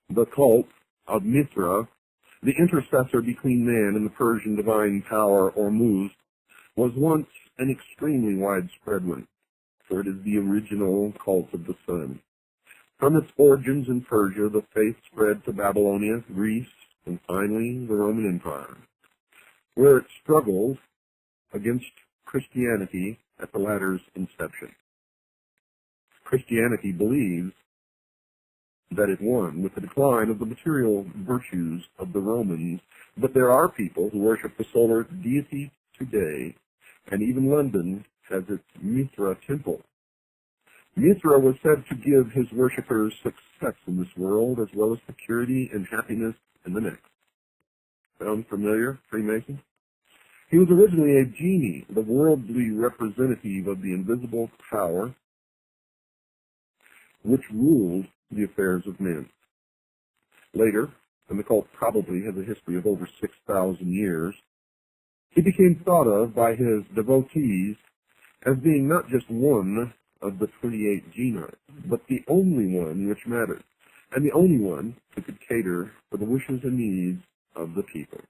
The cult of Mithra, the intercessor between man and the Persian divine power Ormuzd, was once an extremely widespread one, for it is the original cult of the sun. From its origins in Persia, the faith spread to Babylonia, Greece, and finally the Roman Empire, where it struggled against Christianity at the latter's inception. Christianity believes that it won with the decline of the material virtues of the Romans, but there are people who worship the solar deity today, and even London has its Mithra temple. Mithra was said to give his worshippers success in this world, as well as security and happiness in the next. Sound familiar, Freemason? He was originally a genie, the worldly representative of the invisible power which ruled the affairs of men. Later, and the cult probably has a history of over 6,000 years, he became thought of by his devotees as being not just one of the 28 genii, but the only one which mattered, and the only one who could cater for the wishes and needs of the people.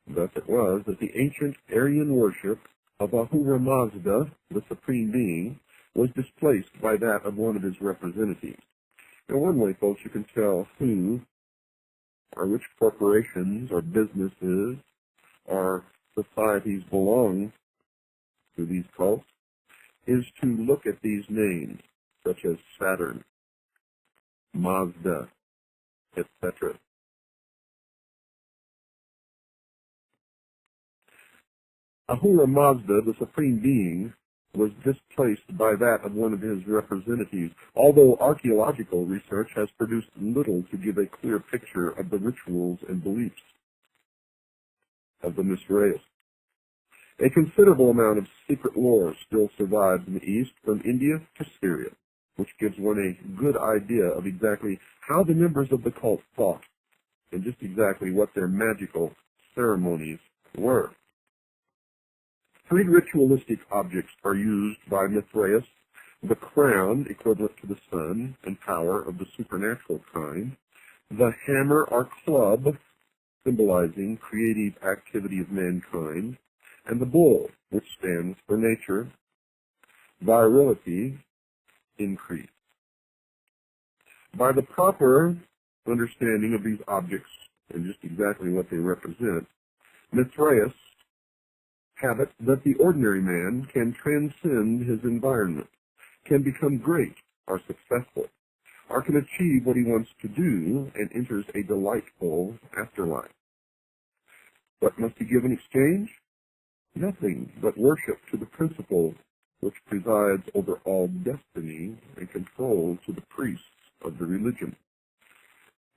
Thus it was that the ancient Aryan worship of Ahura Mazda, the Supreme Being, was displaced by that of one of his representatives. Now, one way, folks, you can tell who or which corporations or businesses or societies belong to these cults is to look at these names, such as Saturn, Mazda, etc. Ahura Mazda, the Supreme Being, was displaced by that of one of his representatives, although archaeological research has produced little to give a clear picture of the rituals and beliefs of the Mithraeus. A considerable amount of secret lore still survives in the East, from India to Syria, which gives one a good idea of exactly how the members of the cult thought, and just exactly what their magical ceremonies were. 3 ritualistic objects are used by Mithraeus: the crown, equivalent to the sun and power of the supernatural kind; the hammer or club, symbolizing creative activity of mankind; and the bull, which stands for nature, virility, increase. By the proper understanding of these objects and just exactly what they represent, Mithraeus have it that the ordinary man can transcend his environment, can become great or successful, or can achieve what he wants to do and enters a delightful afterlife. What must he give in exchange? Nothing but worship to the principle which presides over all destiny and control to the priests of the religion.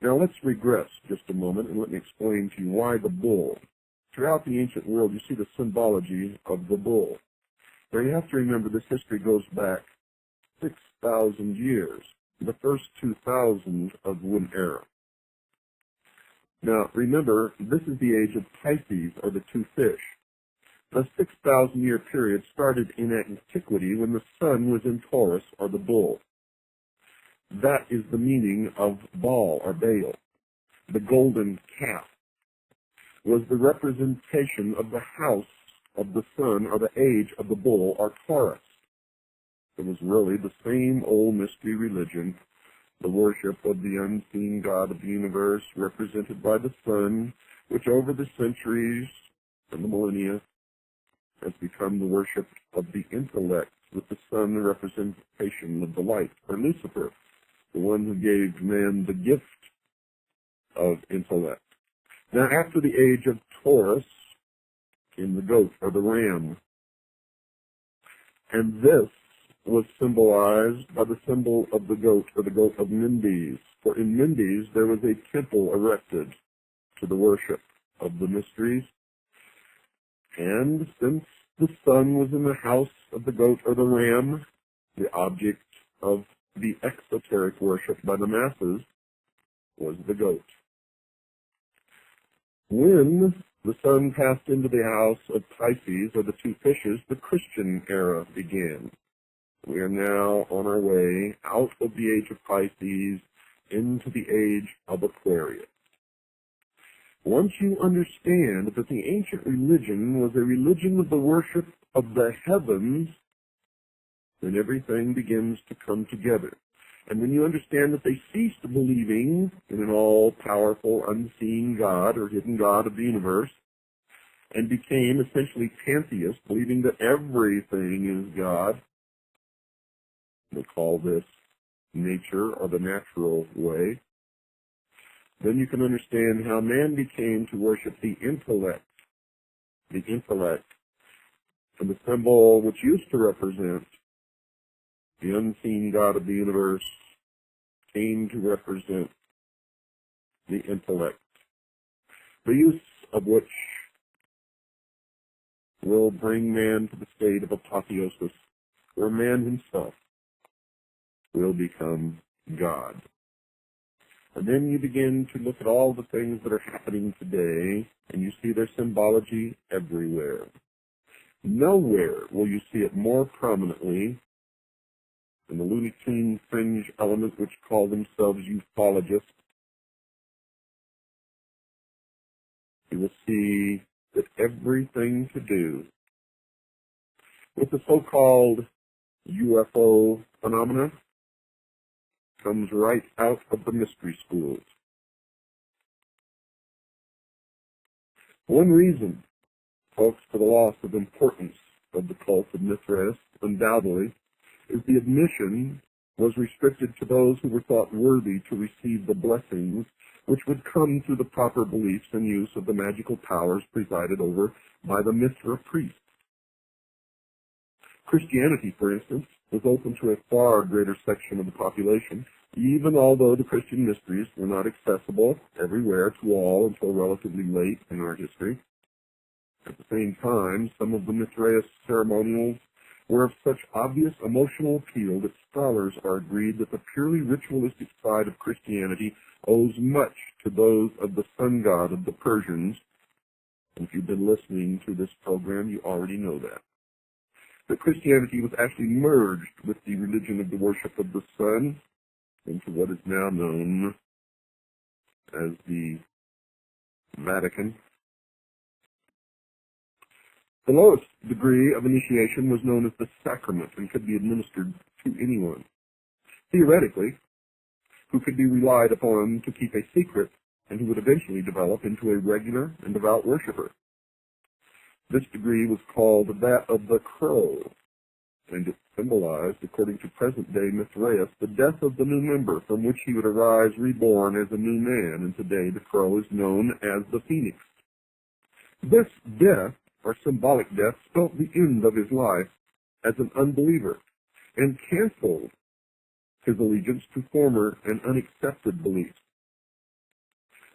Now let's regress just a moment and let me explain to you why the bull. Throughout the ancient world, you see the symbology of the bull. Now you have to remember this history goes back 6,000 years, the first 2,000 of one era. Now remember, this is the age of Pisces, or the 2 fish. The 6,000-year period started in antiquity when the sun was in Taurus, or the bull. That is the meaning of Baal, or Baal. The golden calf was the representation of the house of the sun, or the age of the bull, or Taurus. It was really the same old mystery religion, the worship of the unseen God of the universe, represented by the sun, which over the centuries and the millennia has become the worship of the intellect, with the sun the representation of the light, or Lucifer, the one who gave man the gift of intellect. Now, after the age of Taurus came the goat, or the ram, and this was symbolized by the symbol of the goat, or the goat of Mendes. For in Mendes there was a temple erected to the worship of the mysteries, and since the sun was in the house of the goat or the ram, the object of the exoteric worship by the masses was the goat. When the sun passed into the house of Pisces, or the 2 fishes, the Christian era began. We are now on our way out of the age of Pisces into the age of Aquarius. Once you understand that the ancient religion was a religion of the worship of the heavens, then everything begins to come together. And when you understand that they ceased believing in an all-powerful, unseen God or hidden God of the universe, and became essentially pantheists, believing that everything is God, they call this nature or the natural way, then you can understand how man became to worship the intellect, and the symbol which used to represent the unseen God of the universe came to represent the intellect, the use of which will bring man to the state of apotheosis, where man himself will become God. And then you begin to look at all the things that are happening today, and you see their symbology everywhere. Nowhere will you see it more prominently than the Looney Tunes fringe element which call themselves ufologists. You will see that everything to do with the so-called UFO phenomena comes right out of the mystery schools. One reason, folks, for the loss of importance of the cult of Mithras, undoubtedly, is the admission was restricted to those who were thought worthy to receive the blessings which would come through the proper beliefs and use of the magical powers presided over by the Mithra priests. Christianity, for instance, was open to a far greater section of the population, even although the Christian mysteries were not accessible everywhere to all until relatively late in our history. At the same time, some of the Mithraist ceremonials were of such obvious emotional appeal that scholars are agreed that the purely ritualistic side of Christianity owes much to those of the sun god of the Persians. And if you've been listening to this program, you already know that. That Christianity was actually merged with the religion of the worship of the sun into what is now known as the Vatican. The lowest degree of initiation was known as the sacrament and could be administered to anyone, theoretically, who could be relied upon to keep a secret and who would eventually develop into a regular and devout worshiper. This degree was called that of the crow, and it symbolized, according to present-day Mithraeus, the death of the new member from which he would arise reborn as a new man, and today the crow is known as the phoenix. This death, or symbolic death, spelt the end of his life as an unbeliever and canceled his allegiance to former and unaccepted beliefs.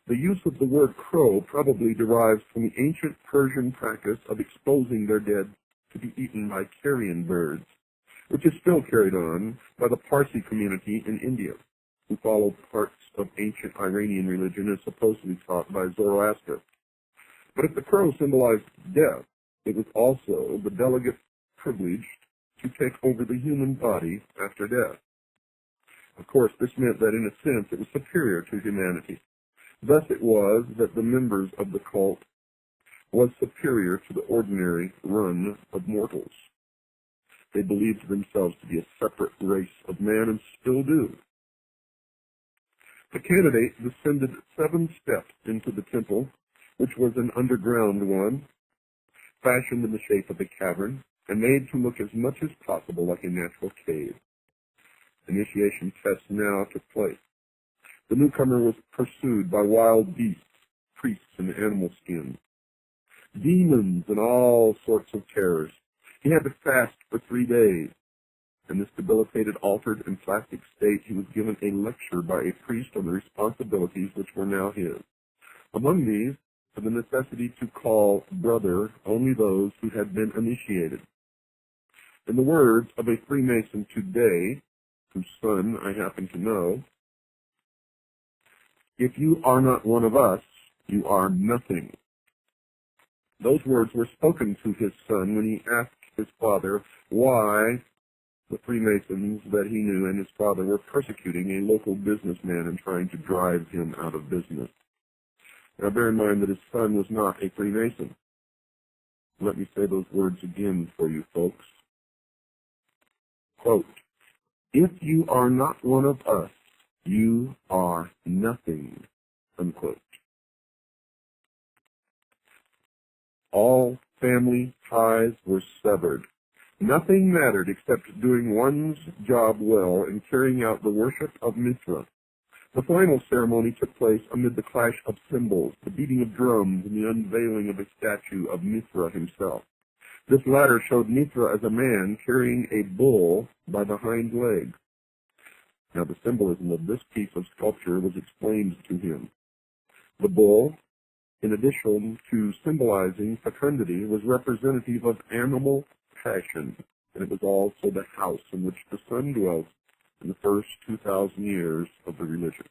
The use of the word crow probably derives from the ancient Persian practice of exposing their dead to be eaten by carrion birds, which is still carried on by the Parsi community in India, who follow parts of ancient Iranian religion as supposedly taught by Zoroaster. But if the crow symbolized death, it was also the delegate privilege to take over the human body after death. Of course, this meant that in a sense it was superior to humanity. Thus it was that the members of the cult was superior to the ordinary run of mortals. They believed themselves to be a separate race of man and still do. The candidate descended 7 steps into the temple, which was an underground one, fashioned in the shape of a cavern, and made to look as much as possible like a natural cave. Initiation tests now took place. The newcomer was pursued by wild beasts, priests in animal skins, demons, and all sorts of terrors. He had to fast for 3 days. In this debilitated, altered, and plastic state, he was given a lecture by a priest on the responsibilities which were now his. Among these, for the necessity to call brother only those who had been initiated. In the words of a Freemason today, whose son I happen to know, if you are not one of us, you are nothing. Those words were spoken to his son when he asked his father why The Freemasons that he knew and his father were persecuting a local businessman and trying to drive him out of business. Now bear in mind that his son was not a Freemason. Let me say those words again for you folks. Quote, "If you are not one of us, you are nothing," unquote. All family ties were severed. Nothing mattered except doing one's job well and carrying out the worship of Mithra. The final ceremony took place amid the clash of cymbals, the beating of drums, and the unveiling of a statue of Mithra himself. This latter showed Mithra as a man carrying a bull by the hind leg. Now the symbolism of this piece of sculpture was explained to him. The bull, in addition to symbolizing fecundity, was representative of animal passion, and it was also the house in which the sun dwelt in the first 2,000 years of the religion.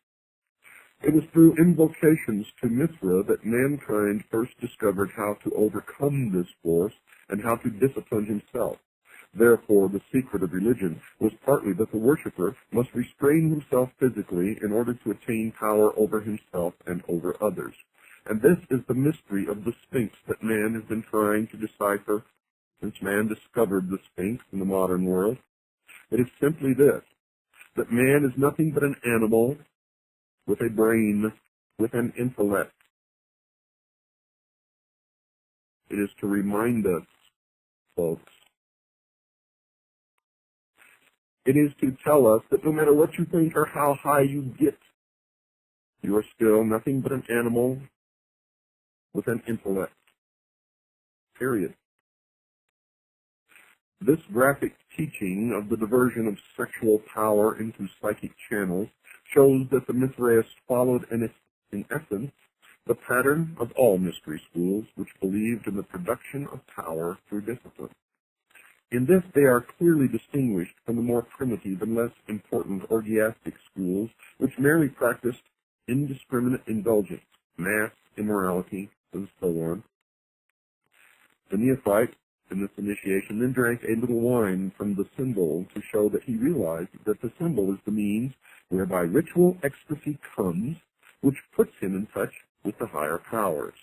It was through invocations to Mithra that mankind first discovered how to overcome this force and how to discipline himself. Therefore, the secret of religion was partly that the worshipper must restrain himself physically in order to attain power over himself and over others. And this is the mystery of the Sphinx that man has been trying to decipher since man discovered the Sphinx in the modern world. It is simply this, that man is nothing but an animal with a brain, with an intellect. It is to remind us, folks. It is to tell us that no matter what you think or how high you get, you are still nothing but an animal with an intellect. Period. This graphic teaching of the diversion of sexual power into psychic channels shows that the Mithraists followed in essence the pattern of all mystery schools which believed in the production of power through discipline. In this they are clearly distinguished from the more primitive and less important orgiastic schools which merely practiced indiscriminate indulgence, mass immorality, and so on. The neophyte in this initiation then drank a little wine from the symbol to show that he realized that the symbol is the means whereby ritual ecstasy comes, which puts him in touch with the higher powers.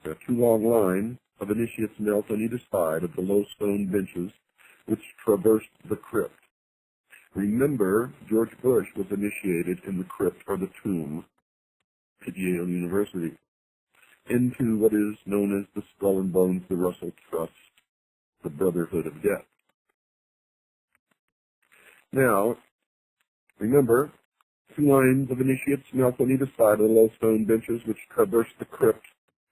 There are two long lines of initiates knelt on either side of the low stone benches which traversed the crypt. Remember, George Bush was initiated in the crypt or the tomb at Yale University into what is known as the Skull and Bones, the Russell Trust, the Brotherhood of Death. Now, remember, two lines of initiates knelt on either side of the low stone benches which traversed the crypt,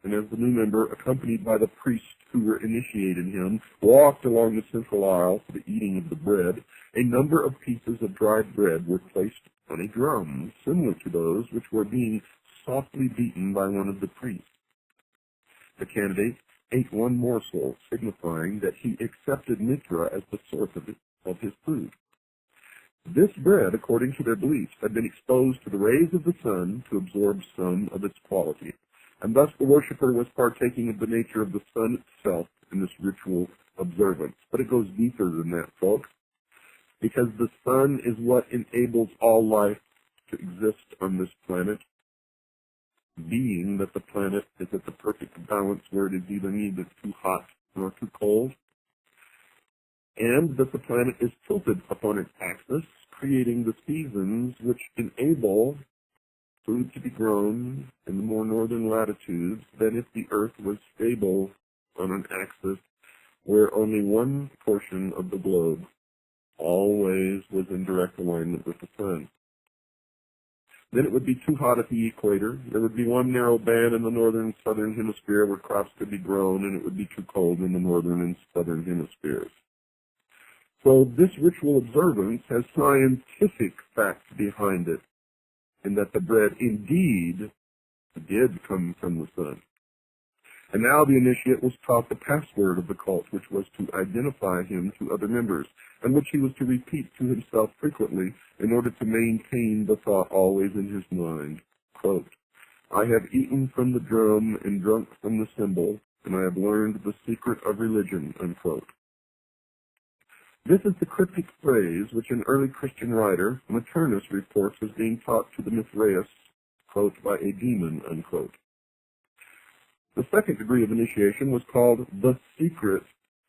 and as the new member, accompanied by the priests who were initiating him, walked along the central aisle for the eating of the bread, a number of pieces of dried bread were placed on a drum, similar to those which were being softly beaten by one of the priests. The candidate ate one morsel, signifying that he accepted Mithra as the source of his food. This bread, according to their beliefs, had been exposed to the rays of the sun to absorb some of its quality, and thus the worshipper was partaking of the nature of the sun itself in this ritual observance. But it goes deeper than that, folks, because the sun is what enables all life to exist on this planet, being that the planet is at the perfect balance where it is either neither too hot nor too cold, and that the planet is tilted upon its axis, creating the seasons which enable food to be grown in the more northern latitudes than if the Earth was stable on an axis where only one portion of the globe always was in direct alignment with the sun. Then it would be too hot at the equator. There would be one narrow band in the northern and southern hemisphere where crops could be grown, and it would be too cold in the northern and southern hemispheres. So this ritual observance has scientific facts behind it, in that the bread indeed did come from the sun. And now the initiate was taught the password of the cult, which was to identify him to other members, and which he was to repeat to himself frequently in order to maintain the thought always in his mind. Quote, "I have eaten from the drum and drunk from the symbol, and I have learned the secret of religion," unquote. This is the cryptic phrase which an early Christian writer, Maternus, reports as being taught to the Mithraeus, quote, by a demon, unquote. The second degree of initiation was called the secret,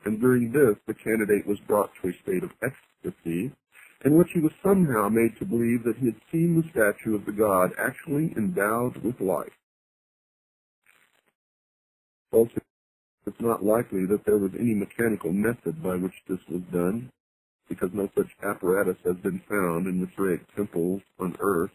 and during this the candidate was brought to a state of ecstasy, in which he was somehow made to believe that he had seen the statue of the god actually endowed with life. Folks, it's not likely that there was any mechanical method by which this was done, because no such apparatus has been found in Mithraic temples on earth.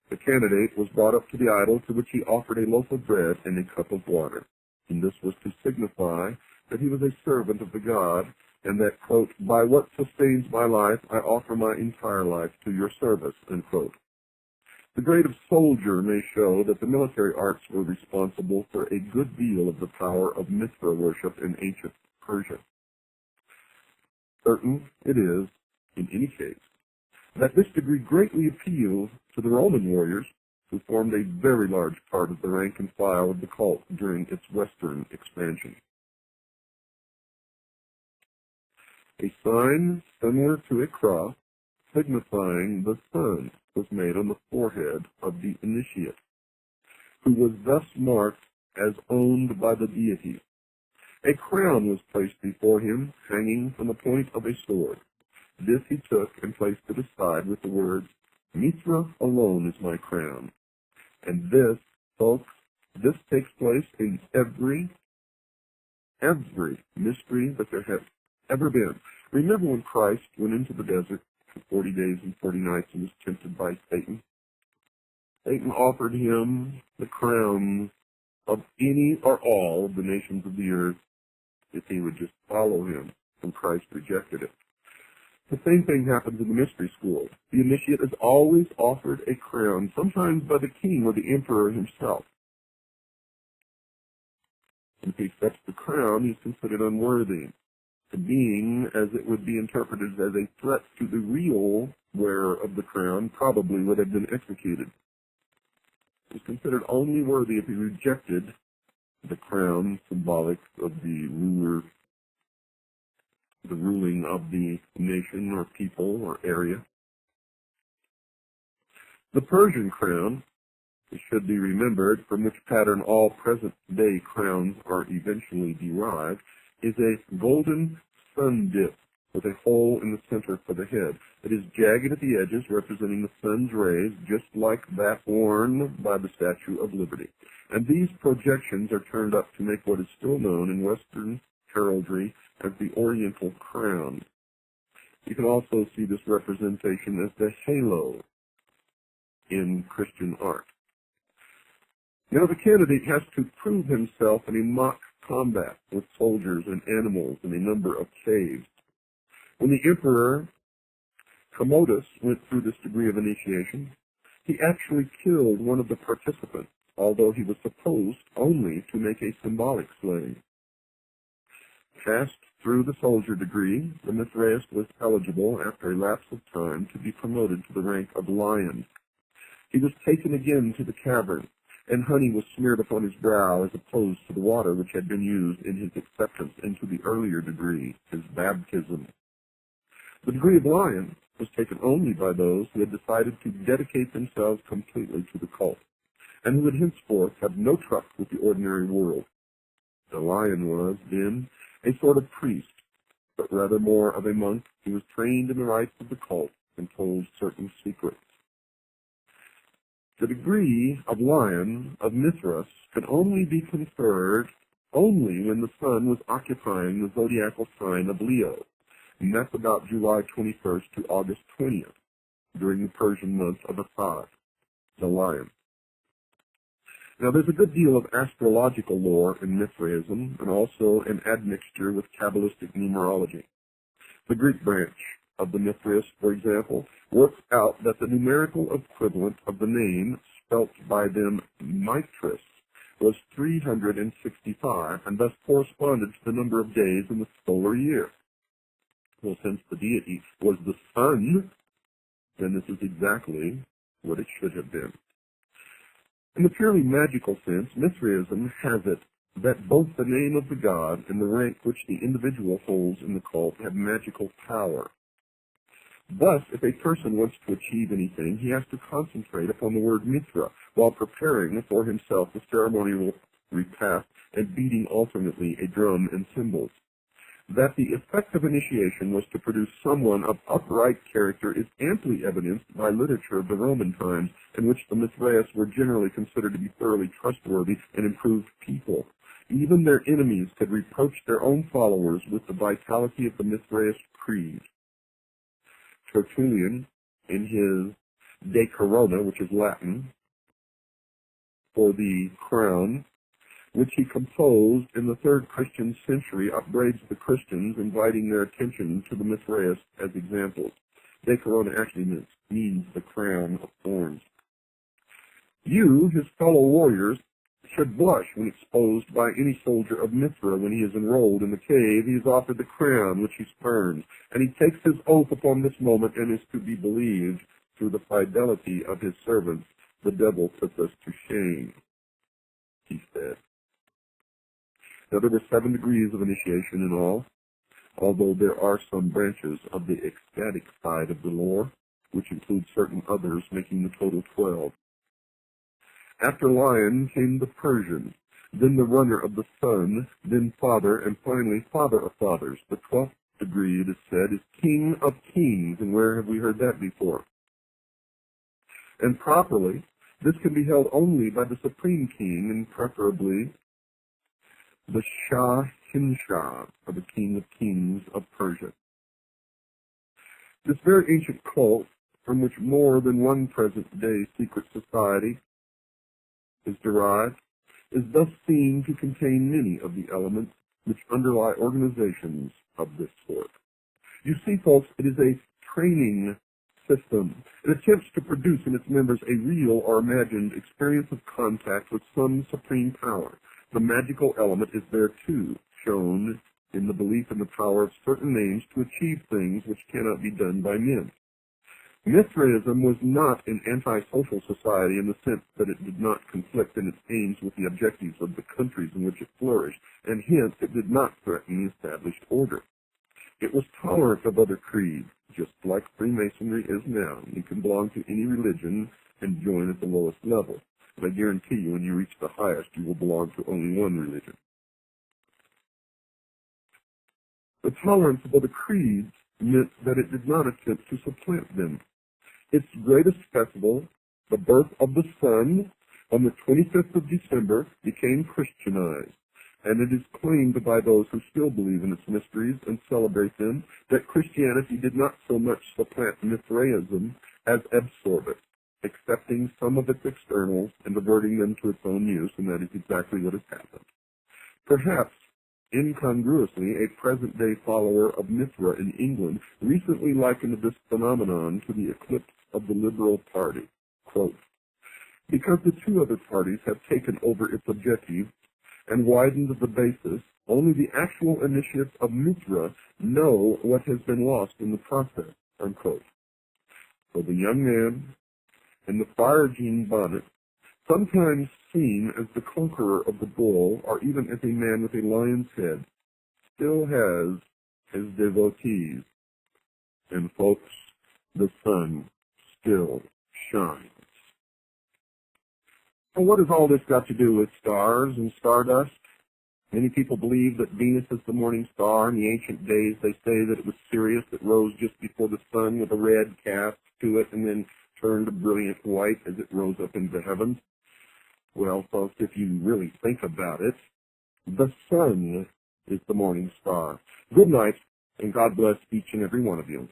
The candidate was brought up to the idol, to which he offered a loaf of bread and a cup of water, and this was to signify that he was a servant of the god, and that, quote, by what sustains my life, I offer my entire life to your service, unquote. The grade of soldier may show that the military arts were responsible for a good deal of the power of Mithra worship in ancient Persia. Certain it is, in any case, that this degree greatly appealed to the Roman warriors, who formed a very large part of the rank and file of the cult during its western expansion. A sign similar to a cross, signifying the sun, was made on the forehead of the initiate, who was thus marked as owned by the deity. A crown was placed before him, hanging from the point of a sword. This he took and placed it aside with the words, Mithra alone is my crown. And this, folks, this takes place in every mystery that there has ever been. Remember when Christ went into the desert for 40 days and 40 nights and was tempted by Satan? Satan offered him the crowns of any or all of the nations of the earth if he would just follow him, and Christ rejected it. The same thing happens in the mystery school. The initiate is always offered a crown, sometimes by the king or the emperor himself. If he accepts the crown, he is considered unworthy, being, as it would be interpreted as a threat to the real wearer of the crown, probably would have been executed. He is considered only worthy if he rejected the crown, symbolic of the ruler, the ruling of the nation or people or area. The Persian crown, it should be remembered, from which pattern all present-day crowns are eventually derived, is a golden sun disk with a hole in the center for the head. It is jagged at the edges, representing the sun's rays, just like that worn by the Statue of Liberty. And these projections are turned up to make what is still known in Western heraldry as the Oriental crown. You can also see this representation as the halo in Christian art. Now the candidate has to prove himself in a mock combat with soldiers and animals in a number of caves. When the Emperor Commodus went through this degree of initiation, he actually killed one of the participants, although he was supposed only to make a symbolic slave. Passed through the soldier degree, the Mithraeus was eligible, after a lapse of time, to be promoted to the rank of lion. He was taken again to the cavern, and honey was smeared upon his brow as opposed to the water which had been used in his acceptance into the earlier degree, his baptism. The degree of lion was taken only by those who had decided to dedicate themselves completely to the cult, and who would henceforth have no trust with the ordinary world. The lion was, then, a sort of priest, but rather more of a monk who was trained in the rites of the cult and told certain secrets. The degree of lion of Mithras could only be conferred only when the sun was occupying the zodiacal sign of Leo, and that's about July 21st to August 20th, during the Persian month of Asad, the lion. Now, there's a good deal of astrological lore in Mithraism, and also an admixture with Kabbalistic numerology. The Greek branch of the Mithraeus, for example, works out that the numerical equivalent of the name, spelt by them Mithras, was 365, and thus corresponded to the number of days in the solar year. Well, since the deity was the sun, then this is exactly what it should have been. In the purely magical sense, Mithraism has it that both the name of the god and the rank which the individual holds in the cult have magical power. Thus, if a person wants to achieve anything, he has to concentrate upon the word Mithra while preparing for himself the ceremonial repast and beating alternately a drum and cymbals. That the effect of initiation was to produce someone of upright character is amply evidenced by literature of the Roman times, in which the Mithraeus were generally considered to be thoroughly trustworthy and improved people. Even their enemies could reproach their own followers with the vitality of the Mithraeus creed. Tertullian, in his De Corona, which is Latin, for the crown, which he composed in the 3rd Christian century, upbraids the Christians, inviting their attention to the Mithraeus as examples. De Corona actually means the crown of thorns. You, his fellow warriors, should blush when exposed by any soldier of Mithra when he is enrolled in the cave. He is offered the crown which he spurns, and he takes his oath upon this moment and is to be believed through the fidelity of his servants. The devil puts us to shame, he said. Now, there were 7 degrees of initiation in all, although there are some branches of the ecstatic side of the lore, which include certain others, making the total 12. After Lion came the Persian, then the runner of the sun, then father, and finally father of fathers. The 12th degree, it is said, is king of kings, and where have we heard that before? And properly, this can be held only by the supreme king, and preferably the Shah Hinshah, or the king of kings of Persia. This very ancient cult, from which more than one present-day secret society is derived, is thus seen to contain many of the elements which underlie organizations of this sort. You see, folks, it is a training system. It attempts to produce in its members a real or imagined experience of contact with some supreme power. The magical element is there too, shown in the belief in the power of certain names to achieve things which cannot be done by men. Mithraism was not an anti-social society in the sense that it did not conflict in its aims with the objectives of the countries in which it flourished, and hence it did not threaten the established order. It was tolerant of other creeds, just like Freemasonry is now. You can belong to any religion and join at the lowest level. But I guarantee you, when you reach the highest, you will belong to only one religion. The tolerance of other creeds meant that it did not attempt to supplant them. Its greatest festival, the birth of the sun, on the 25th of December, became Christianized, and it is claimed by those who still believe in its mysteries and celebrate them that Christianity did not so much supplant Mithraism as absorb it, accepting some of its externals and diverting them to its own use, and that is exactly what has happened. Perhaps, incongruously, a present-day follower of Mithra in England recently likened this phenomenon to the eclipse of the Liberal Party. Quote, because the two other parties have taken over its objectives and widened the basis, only the actual initiates of Mithra know what has been lost in the process. Unquote. So the young man in the fire jean bonnet, sometimes seen as the conqueror of the bull, or even as a man with a lion's head, still has his devotees. And folks, the sun still shines. Well, what has all this got to do with stars and stardust? Many people believe that Venus is the morning star. In the ancient days, they say that it was Sirius that rose just before the sun with a red cast to it and then turned a brilliant white as it rose up into heaven. Well, folks, if you really think about it, the sun is the morning star. Good night, and God bless each and every one of you.